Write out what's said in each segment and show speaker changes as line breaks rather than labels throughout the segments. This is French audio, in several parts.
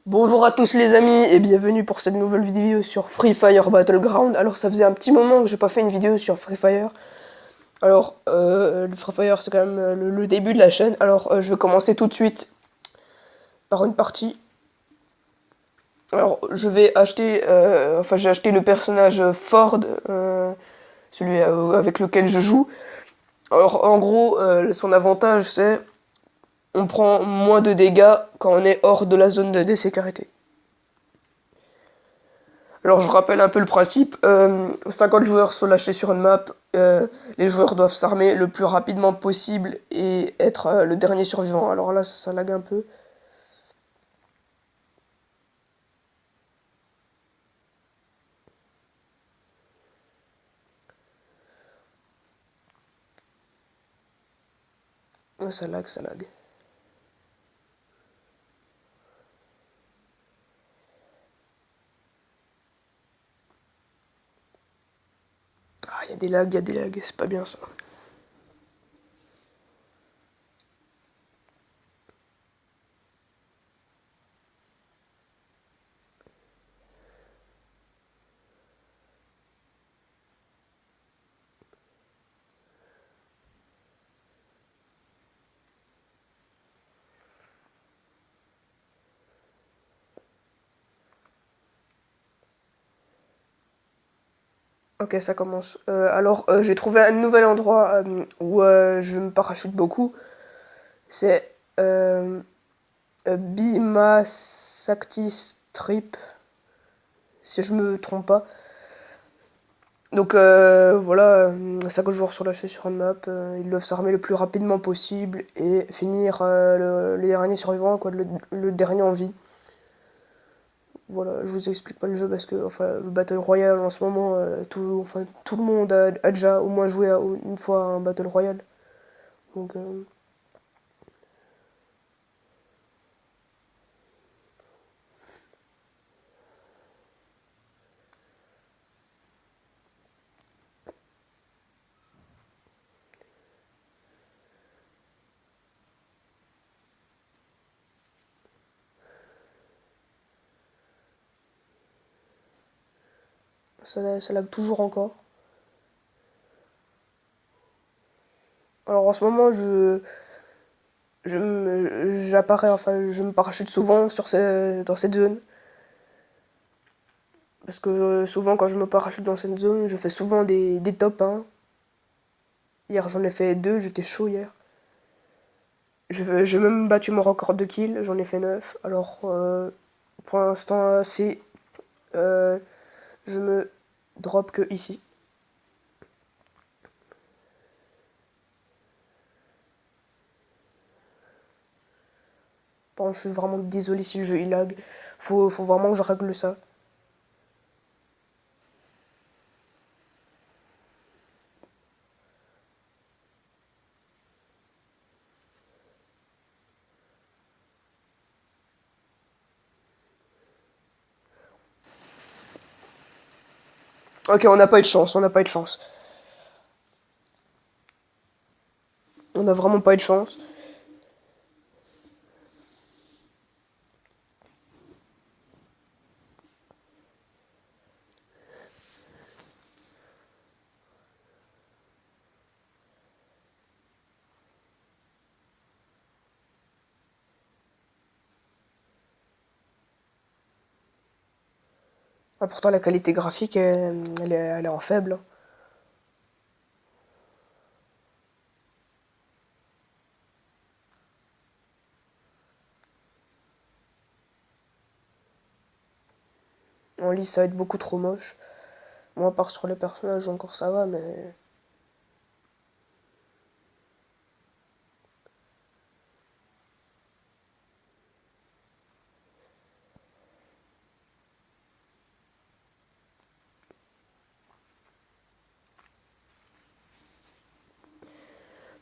Bonjour à tous les amis et bienvenue pour cette nouvelle vidéo sur Free Fire Battleground. Alors ça faisait un petit moment que j'ai pas fait une vidéo sur Free Fire. Alors le Free Fire c'est quand même le début de la chaîne. Alors je vais commencer tout de suite par une partie. Alors je vais acheter, enfin j'ai acheté le personnage Ford, celui avec lequel je joue. Alors en gros son avantage c'est on prend moins de dégâts quand on est hors de la zone de sécurité. Alors je rappelle un peu le principe, 50 joueurs sont lâchés sur une map, les joueurs doivent s'armer le plus rapidement possible et être le dernier survivant. Alors là ça lag un peu. Ouais, ça lag, ça lag. Ah, il y a des lags, il y a des lags, c'est pas bien ça. Ok, ça commence. Alors j'ai trouvé un nouvel endroit où je me parachute beaucoup. C'est Bima Sakti Strip, si je me trompe pas. Donc voilà, 5 joueurs sont lâchés sur une map, ils doivent s'armer le plus rapidement possible et finir les derniers survivants, quoi, le dernier en vie. Voilà, je vous explique pas le jeu parce que enfin, le Battle Royale en ce moment, tout le monde a déjà au moins joué une fois à un Battle Royale. Donc ça lag toujours encore. Alors en ce moment, j'apparais, enfin, je me parachute souvent dans cette zone. Parce que souvent, quand je me parachute dans cette zone, je fais souvent des top 1. Hier, j'en ai fait 2, j'étais chaud hier. J'ai même battu mon record de kills, j'en ai fait 9. Alors, pour l'instant, euh, je me drop que ici. Bon, je suis vraiment désolé si le jeu il lag. Faut vraiment que je règle ça. Ok, on n'a pas eu de chance, on n'a pas eu de chance. On n'a vraiment pas eu de chance. Ah, pourtant, la qualité graphique, elle est en faible. En ligne, ça va être beaucoup trop moche. Moi, à part sur les personnages, encore ça va, mais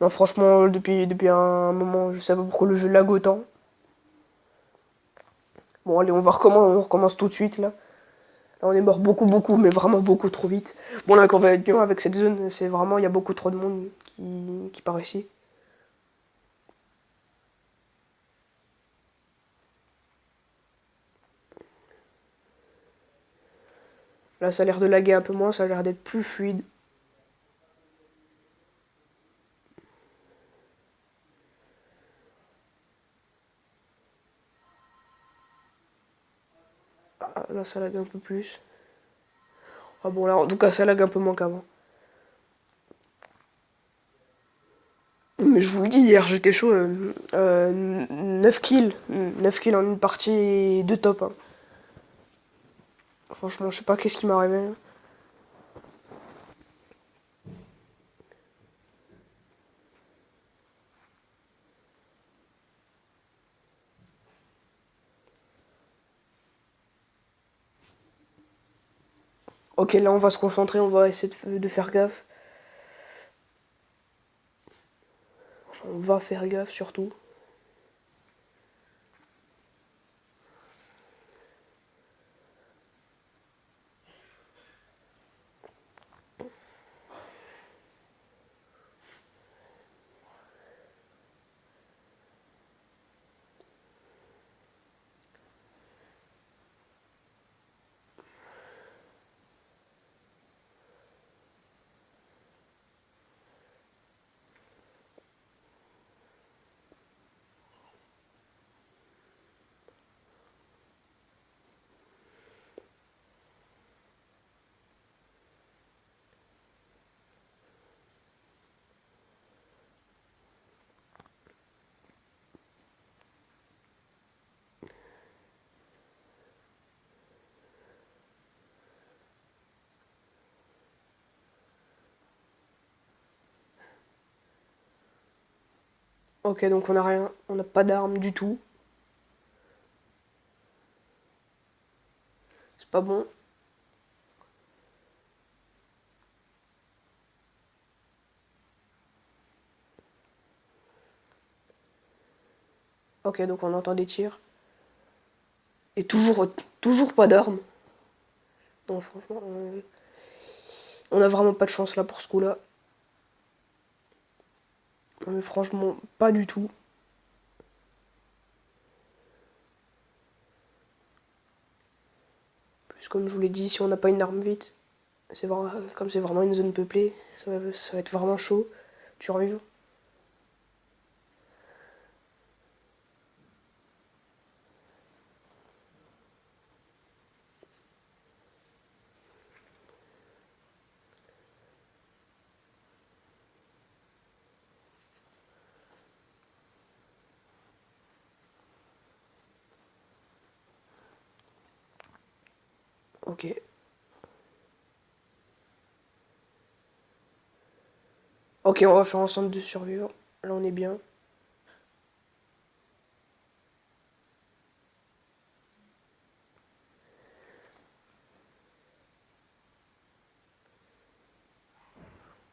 non, franchement, depuis un moment, je sais pas pourquoi le jeu lag autant. Bon, allez, on recommence tout de suite là. Là, on est mort beaucoup, mais vraiment beaucoup trop vite. Bon, l'inconvénient avec cette zone, c'est vraiment, il y a beaucoup trop de monde qui part ici. Là, ça a l'air de laguer un peu moins, ça a l'air d'être plus fluide. Ah, là, ça lag un peu plus. Ah bon, là, en tout cas, ça lag un peu moins qu'avant. Mais je vous le dis, hier, j'étais chaud. 9 kills. 9 kills en une partie de top, hein. Franchement, je sais pas qu'est-ce qui m'est arrivé. Ok, là, on va se concentrer, on va essayer de faire gaffe. On va faire gaffe, surtout. Ok, donc on a rien. On n'a pas d'armes du tout. C'est pas bon. Ok, donc on entend des tirs. Et toujours pas d'armes. Donc franchement, on a vraiment pas de chance là pour ce coup-là. Mais franchement, pas du tout. Plus comme je vous l'ai dit, si on n'a pas une arme vite, comme c'est vraiment une zone peuplée, ça va être vraiment chaud. Tu revives. Ok. Ok, on va faire ensemble de survivre. Là, on est bien.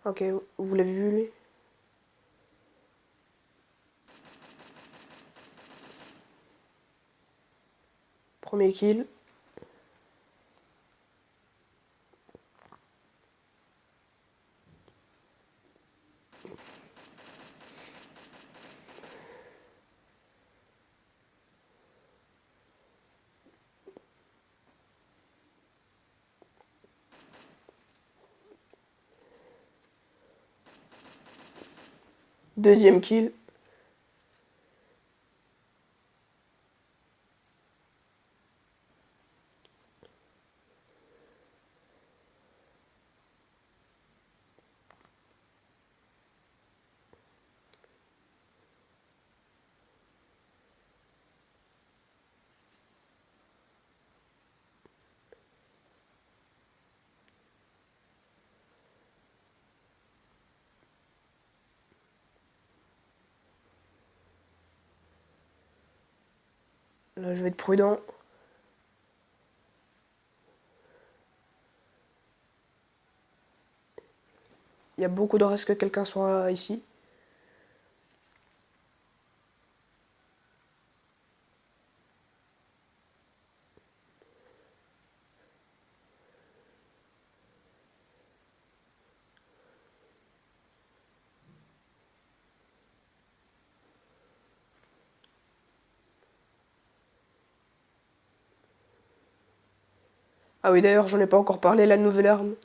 Ok, vous l'avez vu lui? Premier kill. Deuxième kill. Là, je vais être prudent. Il y a beaucoup de risques que quelqu'un soit ici. Ah oui, d'ailleurs, j'en ai pas encore parlé, la nouvelle arme.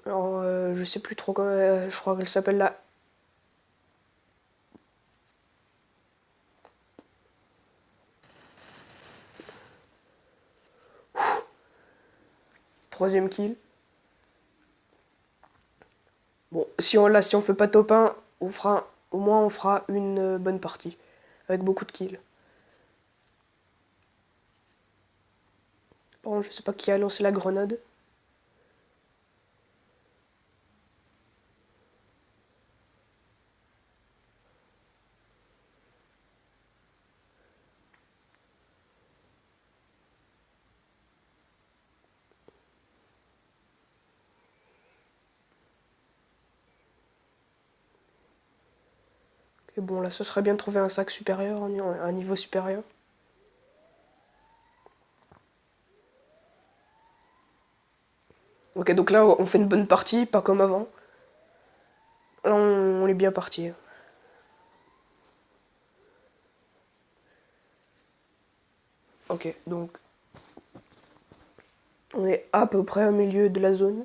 Alors, je sais plus trop comment. Je crois qu'elle s'appelle la. Troisième kill. Bon, si on fait pas top 1, au moins on fera une bonne partie. Avec beaucoup de kills. Bon, je sais pas qui a lancé la grenade. Et bon, là, ce serait bien de trouver un sac supérieur, un niveau supérieur. Ok, donc là, on fait une bonne partie, pas comme avant. Là, on est bien parti. Ok, donc on est à peu près au milieu de la zone.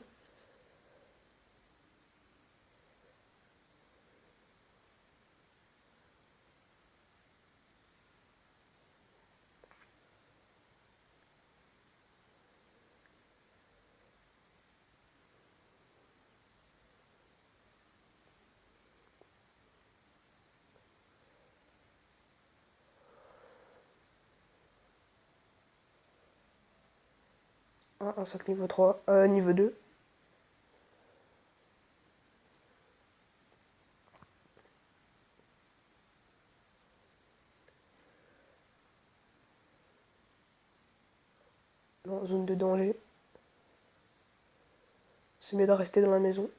Ah, un sac niveau 3, niveau 2. Non, zone de danger. C'est mieux de rester dans la maison.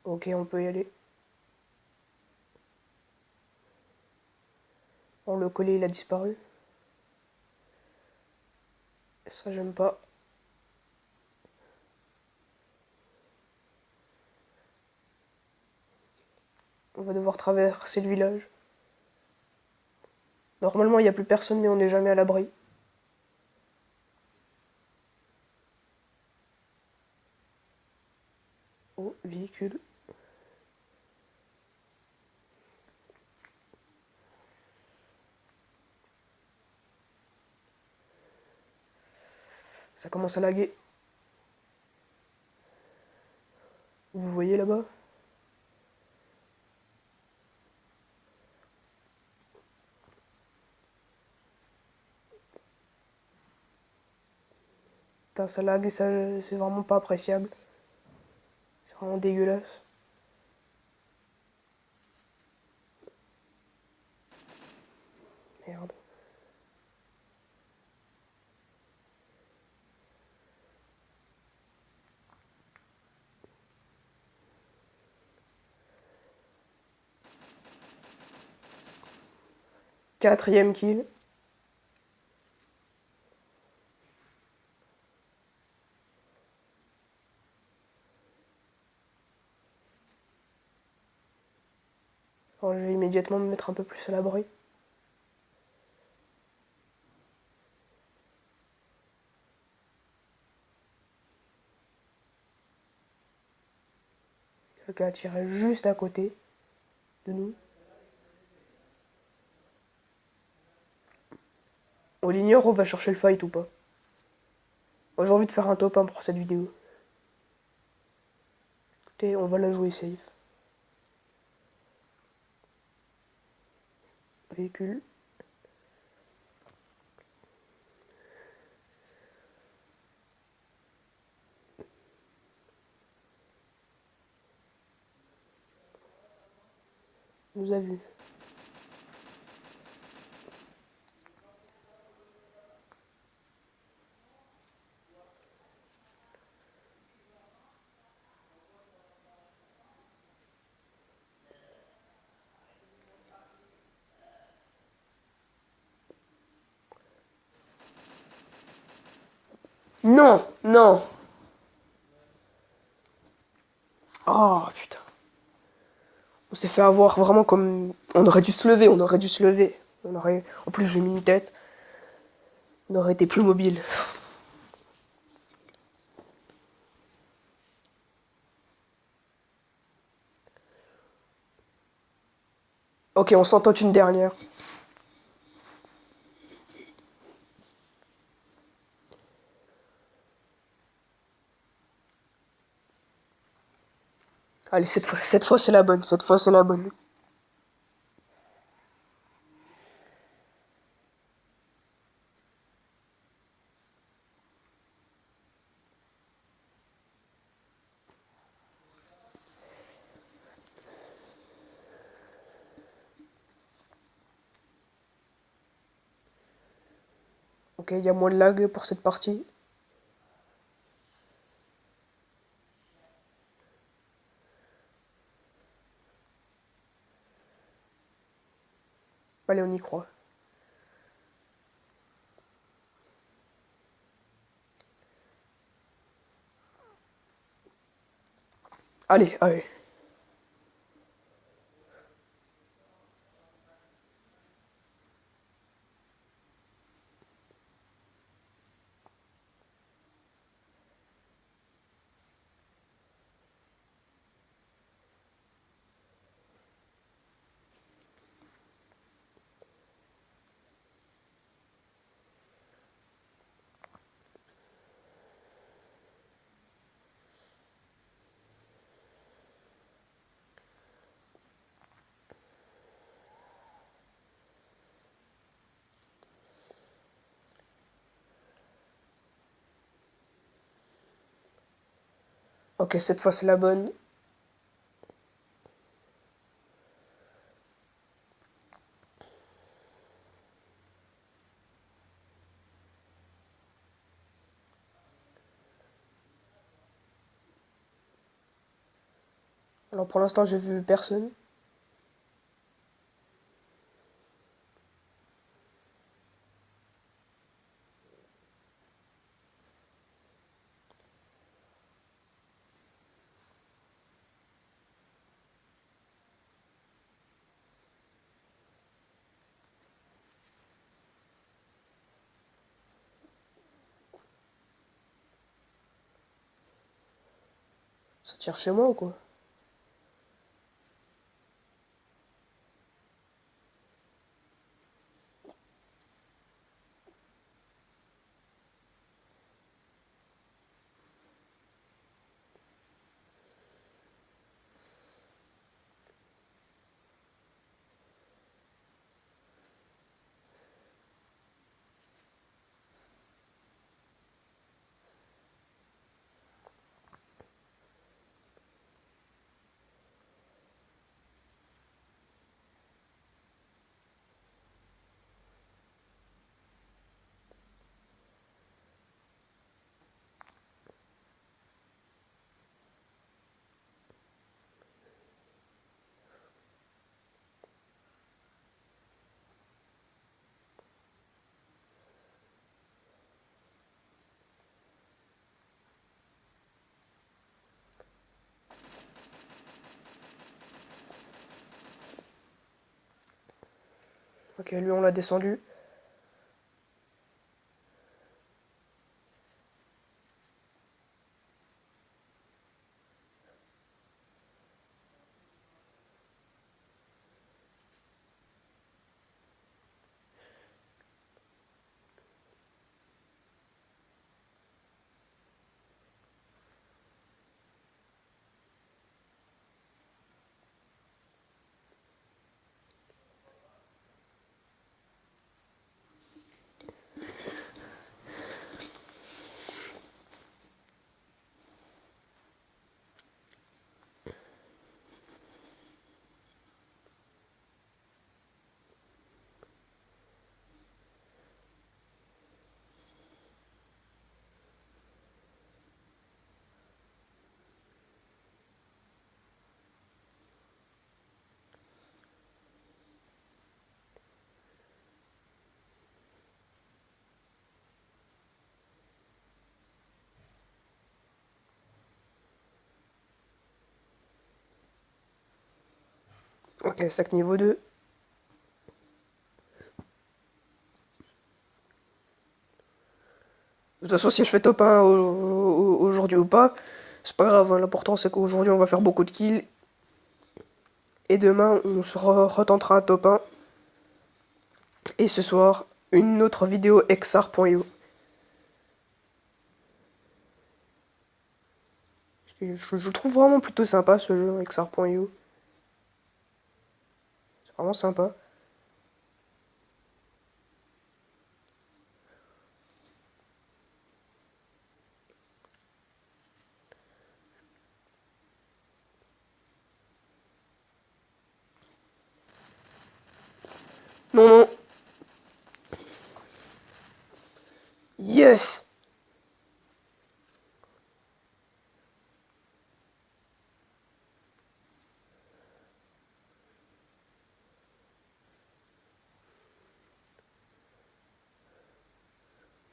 Ok, on peut y aller. Bon, le collier, il a disparu. Ça, j'aime pas. On va devoir traverser le village. Normalement, il n'y a plus personne, mais on n'est jamais à l'abri. Oh, véhicule. Ça commence à laguer. Vous voyez là-bas? Putain, ça lag et ça, c'est vraiment pas appréciable. C'est vraiment dégueulasse. Merde. Quatrième kill. Alors, je vais immédiatement me mettre un peu plus à l'abri. Quelqu'un a tiré juste à côté de nous. On l'ignore, on va chercher le fight ou pas. Moi, j'ai envie de faire un top 1 pour cette vidéo. Écoutez, on va la jouer safe. Véhicule. nous a vus. Non, non. Oh putain. On s'est fait avoir vraiment comme... On aurait dû se lever, on aurait dû se lever. On aurait... En plus j'ai mis une tête. On aurait été plus mobile. Ok, on s'entend une dernière. Allez, cette fois c'est la bonne. Cette fois c'est la bonne. Ok, il y a moins de lag pour cette partie. Allez, on y croit. Allez, allez. Ok, cette fois c'est la bonne. Alors pour l'instant j'ai vu personne. Ça tire chez moi ou quoi? Ok, lui on l'a descendu. Ok, sac niveau 2. De toute façon, si je fais top 1 aujourd'hui ou pas, c'est pas grave, hein. L'important c'est qu'aujourd'hui on va faire beaucoup de kills. Et demain on se retentera un top 1. Et ce soir, une autre vidéo xr.io. Je trouve vraiment plutôt sympa ce jeu xr.io. C'est vraiment sympa. Non, non. Yes.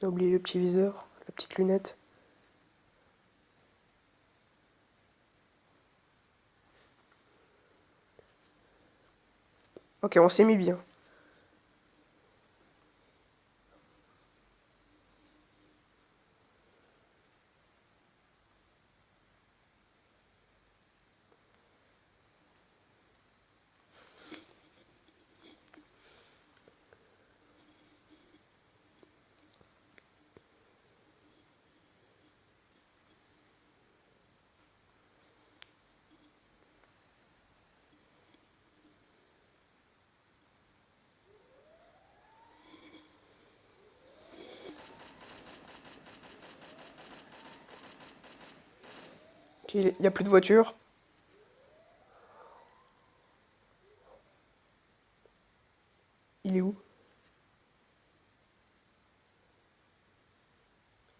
J'ai oublié le petit viseur, la petite lunette. Ok, on s'est mis bien. Ok, il n'y a plus de voiture. Il est où?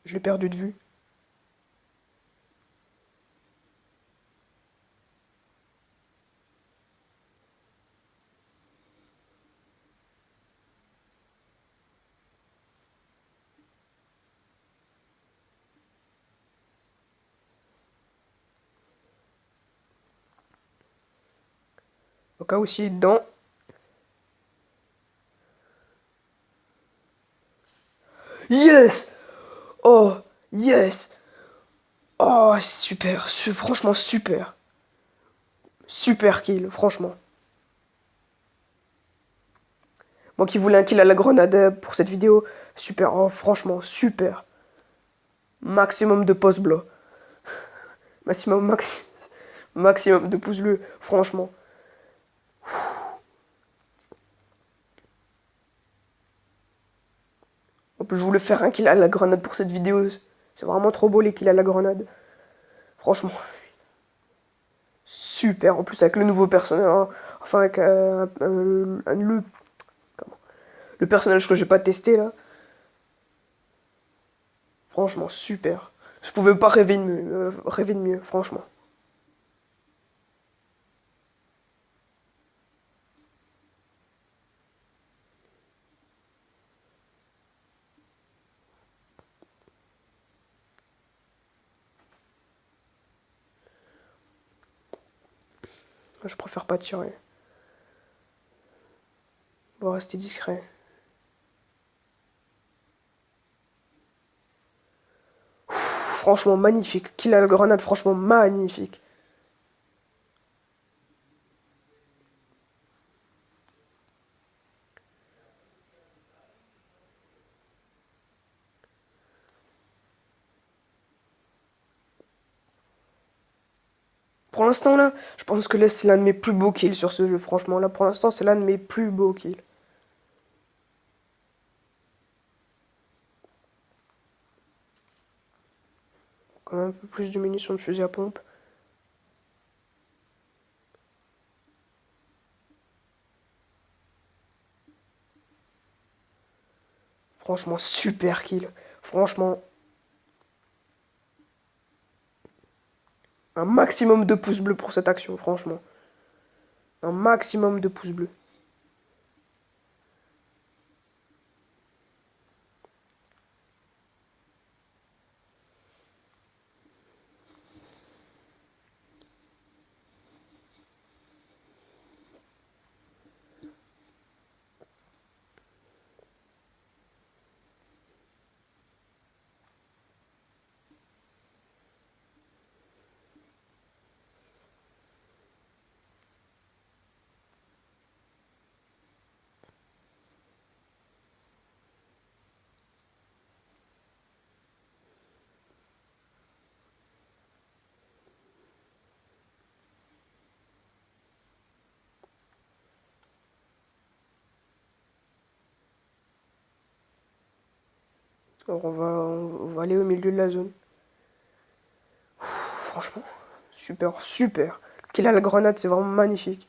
Je l'ai perdu de vue. Au cas où s'il est dedans. Yes! Oh, yes! Oh, super. Franchement, super. Super kill, franchement. Moi qui voulais un kill à la grenade pour cette vidéo, super. Oh, franchement, super. Maximum de pouces bleus. Maximum de pouces bleus, franchement. En plus, je voulais faire un kill à la grenade pour cette vidéo. C'est vraiment trop beau les kills à la grenade. Franchement, super. En plus, avec le nouveau personnage. Hein, enfin, avec le personnage que j'ai pas testé là. Franchement, super. Je pouvais pas rêver de mieux, franchement. Je préfère pas tirer. On va rester discret. Franchement, magnifique. Kill à la grenade, franchement, magnifique. Pour l'instant, là, je pense que là, c'est l'un de mes plus beaux kills sur ce jeu. Franchement, là, pour l'instant, c'est l'un de mes plus beaux kills. Quand même un peu plus de munitions de fusil à pompe. Franchement, super kill. Franchement, un maximum de pouces bleus pour cette action, franchement. Un maximum de pouces bleus. Alors on va aller au milieu de la zone. Franchement, super, super. Qu'il a la grenade, c'est vraiment magnifique.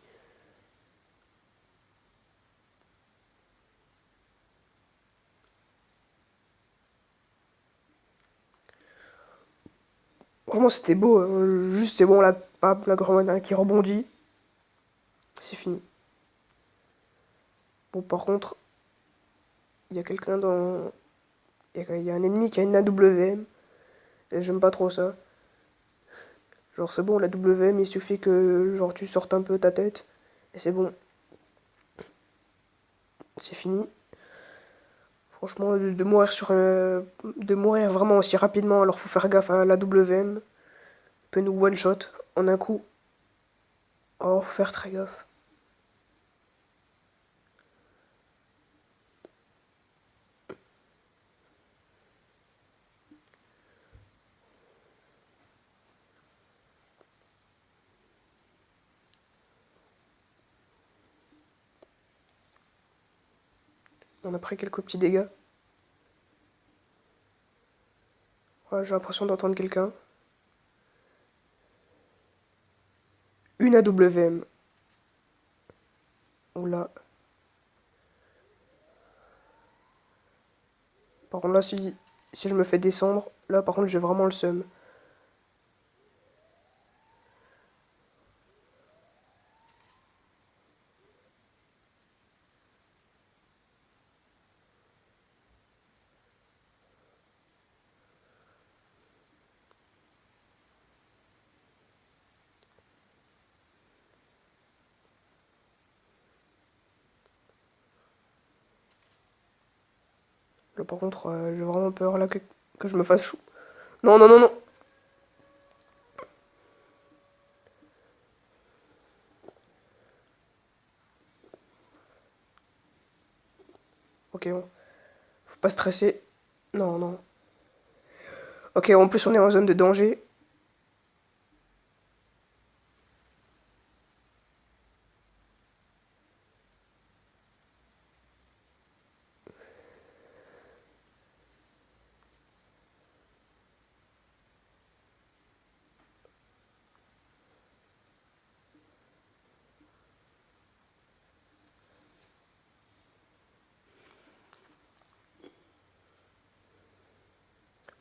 Vraiment, c'était beau. Juste, c'est bon, la grenade qui rebondit. C'est fini. Bon, par contre, il y a quelqu'un dans. Il y a un ennemi qui a une AWM. Et j'aime pas trop ça. Genre, c'est bon, la WM, il suffit que genre tu sortes un peu ta tête. Et c'est bon. C'est fini. Franchement, de mourir de mourir vraiment aussi rapidement, alors faut faire gaffe à la WM. Il peut nous one-shot en un coup. Oh, faut faire très gaffe. On a pris quelques petits dégâts. Ouais, j'ai l'impression d'entendre quelqu'un. Une AWM. Oula. Par contre, là, si je me fais descendre, là, par contre, j'ai vraiment le seum. Là, par contre, j'ai vraiment peur là que je me fasse chou. Non, non, non, non. Ok, bon. Faut pas stresser. Non, non. Ok, en plus, on est en zone de danger.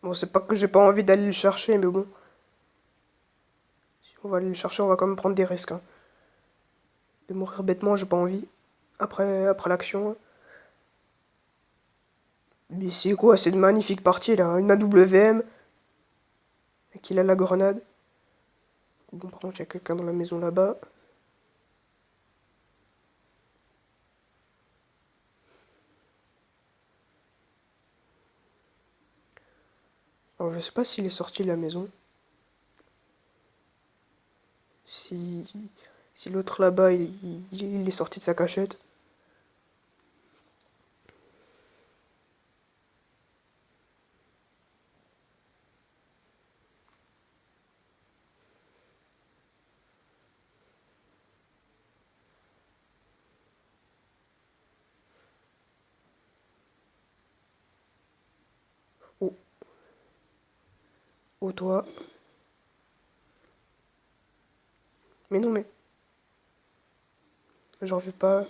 Bon, c'est pas que j'ai pas envie d'aller le chercher, mais bon. Si on va aller le chercher, on va quand même prendre des risques, hein. De mourir bêtement, j'ai pas envie. Après l'action, hein. Mais c'est quoi cette magnifique partie là? Une AWM. Et qu'il a la grenade. Bon, par contre, il y a quelqu'un dans la maison là-bas. Alors, je sais pas s'il est sorti de la maison. Si, si l'autre là-bas, il est sorti de sa cachette. Oh, oh toi. Mais non, mais j'en veux pas.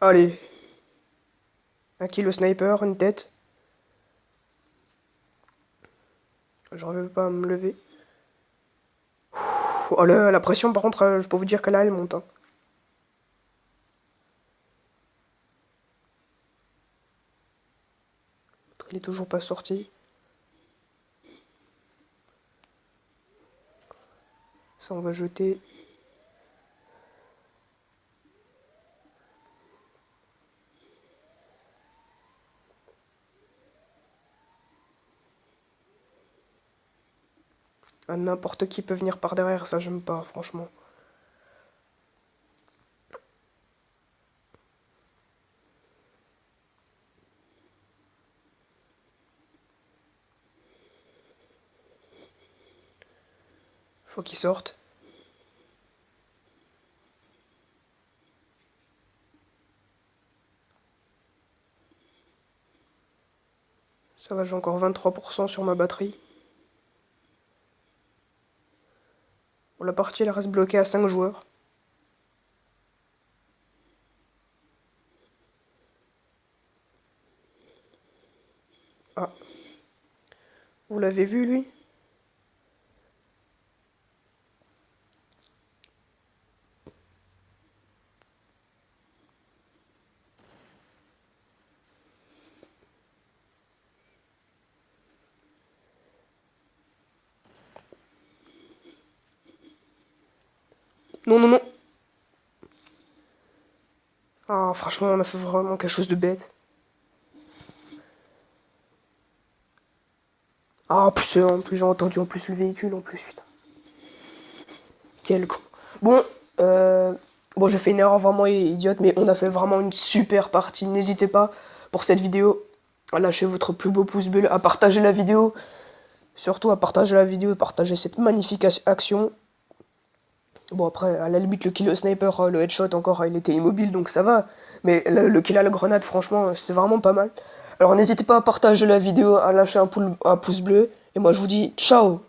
Allez, un kill au sniper, une tête. J'en veux pas à me lever. Oh là, la pression, par contre, je peux vous dire que là, elle monte, hein. Il est toujours pas sorti. Ça, on va jeter. Ah, n'importe qui peut venir par derrière, ça, j'aime pas, franchement. Faut qu'il sorte. Ça va, j'ai encore 23% sur ma batterie. Bon, la partie, elle reste bloquée à 5 joueurs. Ah. Vous l'avez vu, lui? Non, non, non. Ah, franchement, on a fait vraiment quelque chose de bête. Ah, en plus j'ai entendu en plus le véhicule, en plus, putain. Quel con. Bon, euh, bon, j'ai fait une erreur vraiment idiote, mais on a fait vraiment une super partie. N'hésitez pas, pour cette vidéo, à lâcher votre plus beau pouce bleu, à partager la vidéo. Surtout à partager la vidéo et partager cette magnifique action. Bon, après, à la limite, le kill au sniper, le headshot encore, il était immobile, donc ça va. Mais le kill à la grenade, franchement, c'était vraiment pas mal. Alors n'hésitez pas à partager la vidéo, à lâcher un pouce bleu. Et moi, je vous dis ciao!